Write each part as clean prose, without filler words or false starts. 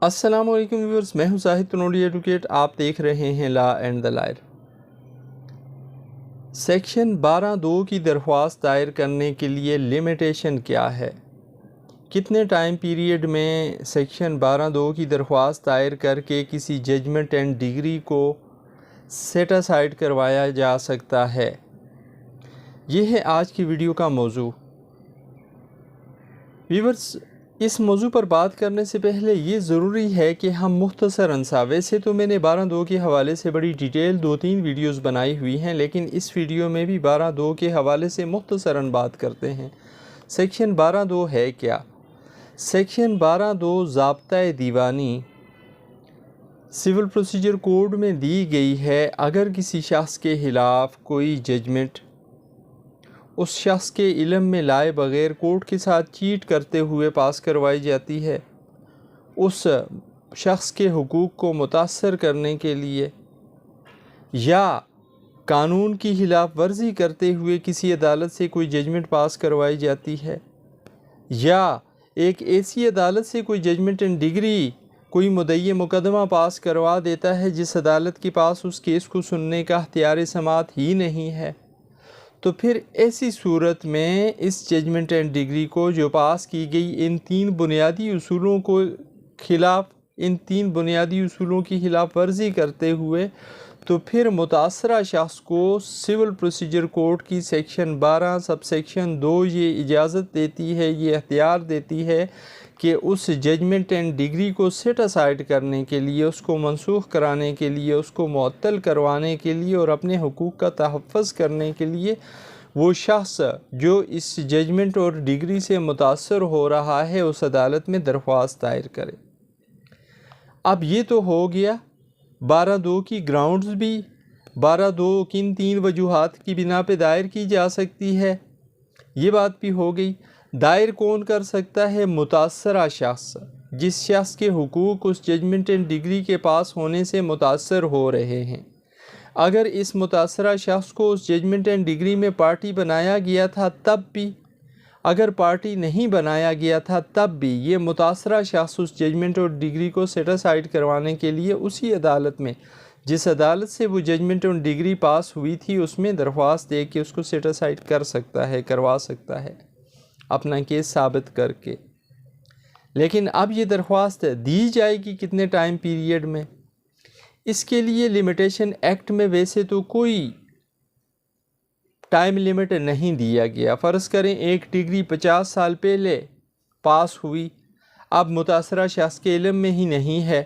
अस्सलाम वालेकुम व्यूअर्स, मैं हूं जाहिद तनोड़ी एडवोकेट। आप देख रहे हैं law and the liar. Section 12(2) की दरख्वास्त दायर करने के लिए लिमिटेशन क्या है? कितने टाइम पीरियड में सेक्शन 12(2) की दरख्वास्त दायर करके किसी जजमेंट एंड डिग्री को सेट असाइड करवाया जा सकता है? ये है आज की वीडियो का मौजू। व्यूअर्स, इस मौजू पर बात करने से पहले ये ज़रूरी है कि हम मुख्तसरन सा, वैसे तो मैंने 12(2) के हवाले से बड़ी डिटेल 2-3 वीडियोस बनाई हुई हैं, लेकिन इस वीडियो में भी 12(2) के हवाले से मुख्तसरन बात करते हैं। सेक्शन 12(2) है क्या? सेक्शन 12(2) ज़ाब्ता दीवानी सिविल प्रोसीजर कोड में दी गई है। अगर किसी शख्स के ख़िलाफ़ कोई जजमेंट उस शख्स के इल्म में लाए बग़ैर कोर्ट के साथ चीट करते हुए पास करवाई जाती है, उस शख्स के हुकूक को मुतासर करने के लिए, या कानून की खिलाफ वर्जी करते हुए किसी अदालत से कोई जजमेंट पास करवाई जाती है, या एक ऐसी अदालत से कोई जजमेंट एंड डिग्री कोई मुद्दई मुकदमा पास करवा देता है जिस अदालत के पास उस केस को सुनने का इख्तियार समाअत ही नहीं है, तो फिर ऐसी सूरत में इस जजमेंट एंड डिग्री को जो पास की गई इन तीन बुनियादी उसूलों की खिलाफ वर्जी करते हुए, तो फिर मुतासरा शख्स को सिविल प्रोसीजर कोड की सेक्शन 12 सब सेक्शन 2 ये इजाज़त देती है, ये अख्तियार देती है कि उस जजमेंट एंड डिग्री को सेट असाइड करने के लिए, उसको मनसूख कराने के लिए, उसको मुअत्तल करवाने के लिए और अपने हुकूक का तहफ़्फ़ुज़ करने के लिए वो शख्स जो इस जजमेंट और डिग्री से मुतासर हो रहा है उस अदालत में दरख्वास्त दायर करे। अब ये तो हो गया 12(2) की ग्राउंड्स भी। 12(2) किन 3 वजूहात की बिना पे दायर की जा सकती है, ये बात भी हो गई। दायर कौन कर सकता है? मुतासरा शख्स, जिस शख्स के हुकूक उस जजमेंट एंड डिग्री के पास होने से मुतासर हो रहे हैं। अगर इस मुतासरा शख्स को उस जजमेंट एंड डिग्री में पार्टी बनाया गया था तब भी, अगर पार्टी नहीं बनाया गया था तब भी, ये मुतासरा शख्स उस जजमेंट और डिग्री को सेट असाइड करवाने के लिए उसी अदालत में, जिस अदालत से वो जजमेंट और डिग्री पास हुई थी, उसमें दरख्वास्त दे के उसको सेट असाइड कर सकता है, करवा सकता है अपना केस साबित करके। लेकिन अब ये दरख्वास्त दी जाएगी कितने टाइम पीरियड में? इसके लिए लिमिटेशन एक्ट में वैसे तो कोई टाइम लिमिट नहीं दिया गया। फ़र्ज़ करें एक डिग्री 50 साल पहले पास हुई, अब मुतासरा शख्स के इल्म में ही नहीं है,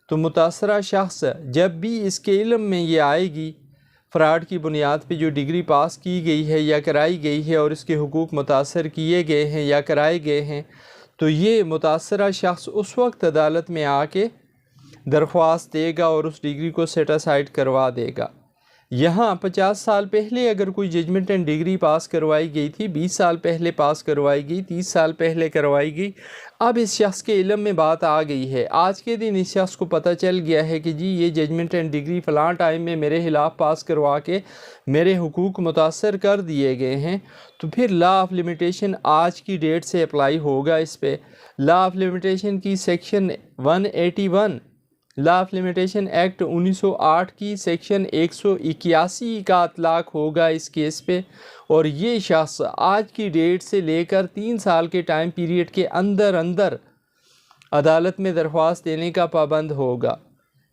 तो मुतासरा शख्स जब भी इसके इल्म में ये आएगी, फ़्रॉड की बुनियाद पे जो डिग्री पास की गई है या कराई गई है और इसके हुकूक मुतासर किए गए हैं या कराए गए हैं, तो ये मुतासरा शख्स उस वक्त अदालत में आके दरख्वास्त देगा और उस डिग्री को सेट असाइड करवा देगा। यहाँ 50 साल पहले अगर कोई जजमेंट एंड डिग्री पास करवाई गई थी, 20 साल पहले पास करवाई गई, 30 साल पहले करवाई गई, अब इस शख्स के इल्म में बात आ गई है, आज के दिन इस शख्स को पता चल गया है कि जी ये जजमेंट एंड डिग्री फ़लाँ टाइम में मेरे खिलाफ़ पास करवा के मेरे हुकूक मुतासर कर दिए गए हैं, तो फिर लॉ ऑफ लिमिटेशन आज की डेट से अप्लाई होगा इस पर। लॉ ऑफ लिमिटेशन की section 181 law of limitation act 1908 की सेक्शन 181 का इतलाक़ होगा इस केस पे, और ये शख्स आज की डेट से लेकर 3 साल के टाइम पीरियड के अंदर अंदर अदालत में दरख्वास्त देने का पाबंद होगा।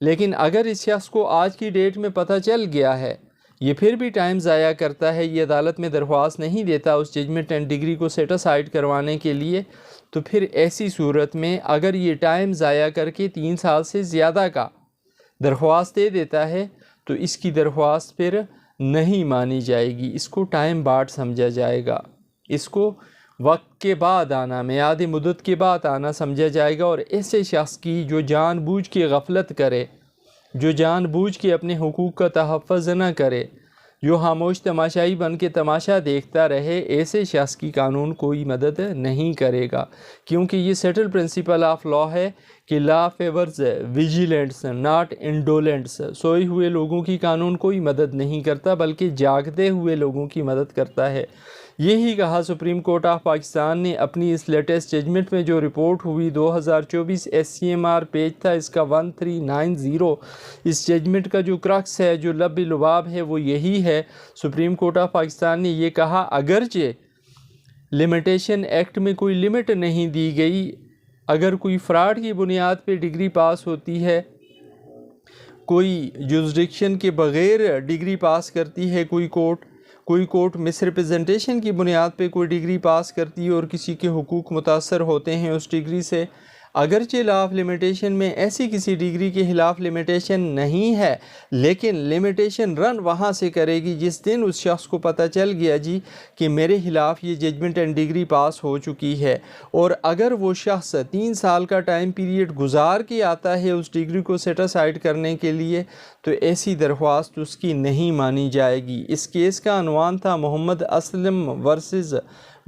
लेकिन अगर इस शख्स को आज की डेट में पता चल गया है, ये फिर भी टाइम ज़ाया करता है, ये अदालत में दरख्वास्त नहीं देता उस जजमेंट एंड डिग्री को सेट असाइड करवाने के लिए, तो फिर ऐसी सूरत में अगर ये टाइम ज़ाया करके 3 साल से ज़्यादा का दरख्वास्त दे देता है, तो इसकी दरख्वास्त फिर नहीं मानी जाएगी, इसको टाइम बाट समझा जाएगा, इसको वक्त के बाद आना, मियाद मुद्दत के बाद आना समझा जाएगा। और ऐसे शख्स की जो जानबूझ के गफलत करे, जो जानबूझ के अपने हुकूक का तहफ़्फ़ुज़ न करे, जो खामोश तमाशाई बन के तमाशा देखता रहे, ऐसे शख्स की कानून कोई मदद नहीं करेगा, क्योंकि ये सेटल प्रिंसिपल ऑफ लॉ है कि लॉ फेवर्स विजिलेंट्स नॉट इंडोलेंट्स। सोए हुए लोगों की कानून कोई मदद नहीं करता, बल्कि जागते हुए लोगों की मदद करता है। यही कहा सुप्रीम कोर्ट ऑफ पाकिस्तान ने अपनी इस लेटेस्ट जजमेंट में। जो रिपोर्ट हुई 2024 SCMR पेज था इसका 1390। इस जजमेंट का जो क्रक्स है, जो लब लुबाब है, वो यही है। सुप्रीम कोर्ट ऑफ पाकिस्तान ने ये कहा, अगरचे लिमिटेशन एक्ट में कोई लिमिट नहीं दी गई, अगर कोई फ्रॉड की बुनियाद पे डिग्री पास होती है, कोई जुरिस्डिक्शन के बग़ैर डिग्री पास करती है कोई कोर्ट मिसरिप्रेजेंटेशन की बुनियाद पे कोई डिग्री पास करती है और किसी के हुकूक मुतासर होते हैं उस डिग्री से, अगरचे लॉ ऑफ लिमिटेशन में ऐसी किसी डिग्री के ख़िलाफ़ लिमिटेशन नहीं है, लेकिन लिमिटेशन रन वहाँ से करेगी जिस दिन उस शख्स को पता चल गया जी कि मेरे ख़िलाफ़ ये जजमेंट एंड डिग्री पास हो चुकी है। और अगर वो शख्स 3 साल का टाइम पीरियड गुजार के आता है उस डिग्री को सेट असाइड करने के लिए, तो ऐसी दरख्वास्त उसकी नहीं मानी जाएगी। इस केस का अनवान था मोहम्मद असलम वर्सेस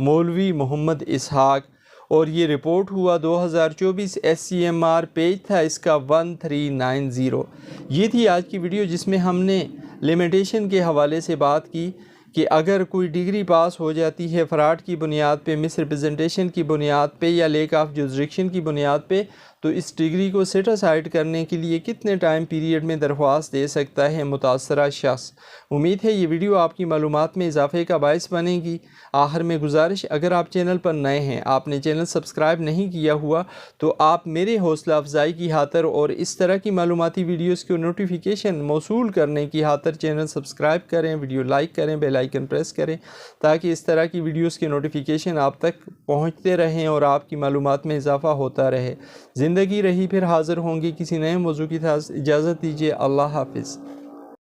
मौलवी मोहम्मद इसहाक, और ये रिपोर्ट हुआ 2024 SCMR पेज था इसका 1390। ये थी आज की वीडियो जिसमें हमने लिमिटेशन के हवाले से बात की कि अगर कोई डिग्री पास हो जाती है फ्रॉड की बुनियाद पे, मिसरिप्रेजेंटेशन की बुनियाद पे या लेक ऑफ जुरिस्डिक्शन की बुनियाद पे, तो इस डिग्री को सेट असाइड करने के लिए कितने टाइम पीरियड में दरख्वास्त दे सकता है मुतासरा शख्स। उम्मीद है ये वीडियो आपकी मालूमात में इजाफे का बायस बनेगी। आखिर में गुजारिश, अगर आप चैनल पर नए हैं, आपने चैनल सब्सक्राइब नहीं किया हुआ, तो आप मेरे हौसला अफजाई की खातर और इस तरह की मालूमाती वीडियोज़ को नोटिफिकेशन मौसूल करने की खातर चैनल सब्सक्राइब करें, वीडियो लाइक करें, बेल आइकन प्रेस करें, ताकि इस तरह की वीडियोज़ के नोटिफिकेशन आप तक पहुँचते रहें और आपकी मालूमात में इजाफा होता रहे। ज़िंदगी रही फिर हाज़िर होंगी किसी नए मौजू की। इजाज़त दीजिए। अल्लाह हाफिज़।